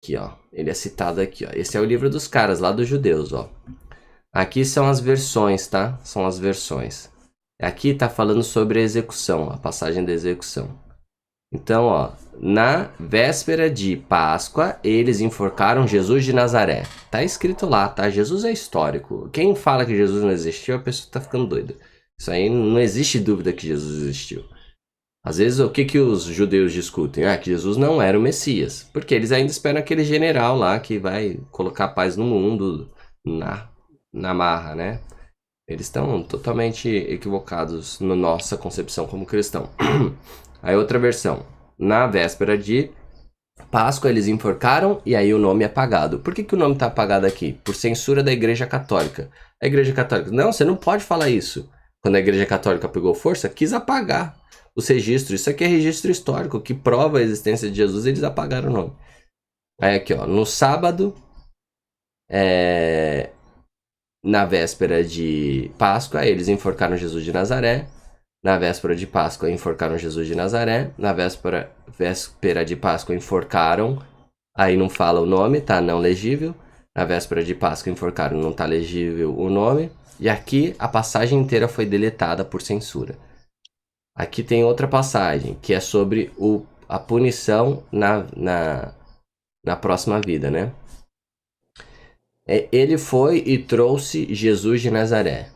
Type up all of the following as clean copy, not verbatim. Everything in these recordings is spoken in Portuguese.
Aqui, ó. Ele é citado aqui, ó. Esse é o livro dos caras, lá dos judeus, ó. Aqui são as versões, tá? São as versões. Aqui tá falando sobre a execução, a passagem da execução. Então, ó, na véspera de Páscoa, eles enforcaram Jesus de Nazaré. Tá escrito lá, tá? Jesus é histórico. Quem fala que Jesus não existiu, a pessoa tá ficando doida. Isso aí não existe dúvida que Jesus existiu. Às vezes, o que os judeus discutem? Ah, que Jesus não era o Messias. Porque eles ainda esperam aquele general lá que vai colocar paz no mundo na marra, né? Eles estão totalmente equivocados na nossa concepção como cristão. Aí outra versão. Na véspera de Páscoa eles enforcaram e aí o nome é apagado. Por que o nome está apagado aqui? Por censura da Igreja Católica. A Igreja Católica, não, você não pode falar isso. Quando a Igreja Católica pegou força, quis apagar os registros. Isso aqui é registro histórico que prova a existência de Jesus, eles apagaram o nome. Aí aqui, ó, no sábado, na véspera de Páscoa, eles enforcaram Jesus de Nazaré. Na véspera de Páscoa, enforcaram Jesus de Nazaré. Na véspera de Páscoa, enforcaram. Aí não fala o nome, tá não legível. Na véspera de Páscoa, enforcaram, não tá legível o nome. E aqui a passagem inteira foi deletada por censura. Aqui tem outra passagem, que é sobre a punição na próxima vida, né? Ele foi e trouxe Jesus de Nazaré.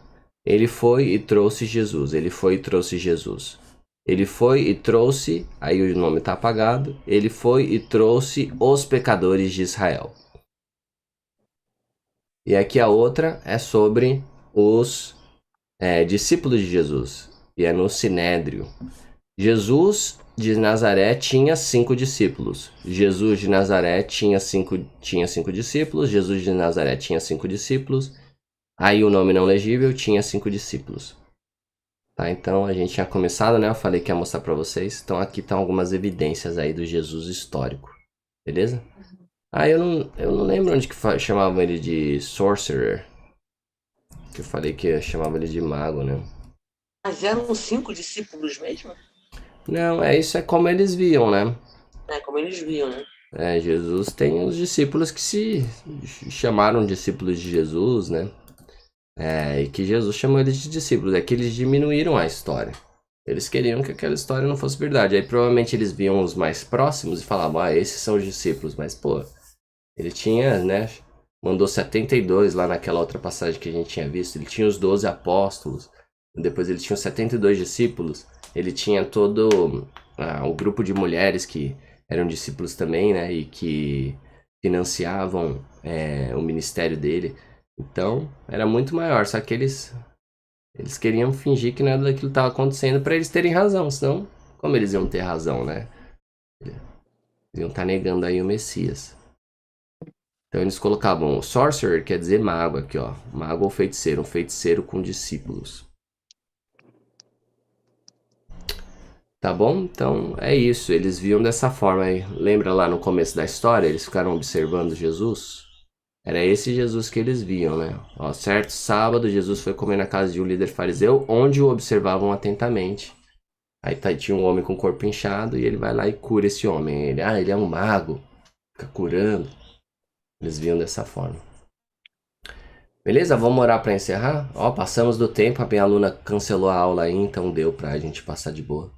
Ele foi e trouxe Jesus. Ele foi e trouxe Jesus. Ele foi e trouxe, aí o nome está apagado. Ele foi e trouxe os pecadores de Israel. E aqui a outra é sobre os discípulos de Jesus. E é no Sinédrio. Jesus de Nazaré tinha 5 discípulos. Jesus de Nazaré tinha cinco discípulos. Jesus de Nazaré tinha 5 discípulos. Aí o nome não legível tinha 5 discípulos. Tá, então a gente tinha começado, né? Eu falei que ia mostrar pra vocês. Então aqui estão algumas evidências aí do Jesus histórico. Beleza? Ah, eu não lembro onde que chamavam ele de sorcerer. Que eu falei que chamava ele de mago, né? Mas eram 5 discípulos mesmo? Não, isso é como eles viam, né? É, como eles viam, né? Jesus tem os discípulos que se chamaram discípulos de Jesus, né? E que Jesus chamou eles de discípulos. É que eles diminuíram a história. Eles queriam que aquela história não fosse verdade. Aí provavelmente eles viam os mais próximos e falavam, esses são os discípulos. Mas, pô, ele tinha, né? Mandou 72 lá naquela outra passagem que a gente tinha visto. Ele tinha os 12 apóstolos. Depois ele tinha os 72 discípulos. Ele tinha todo o grupo de mulheres que eram discípulos também, né? E que financiavam o ministério dele. Então, era muito maior. Só que eles queriam fingir que nada daquilo estava acontecendo para eles terem razão. Senão, como eles iam ter razão, né? Eles iam estar negando aí o Messias. Então eles colocavam sorcerer, quer dizer mago aqui, ó. Mago ou feiticeiro, um feiticeiro com discípulos. Tá bom? Então é isso, eles viam dessa forma aí. Lembra lá no começo da história, eles ficaram observando Jesus? Era esse Jesus que eles viam, né? Ó, certo sábado, Jesus foi comer na casa de um líder fariseu, onde o observavam atentamente. Aí tinha um homem com o corpo inchado e ele vai lá e cura esse homem. Ele é um mago, fica curando. Eles viam dessa forma. Beleza? Vamos orar para encerrar? Ó, passamos do tempo, a minha aluna cancelou a aula aí, então deu pra gente passar de boa.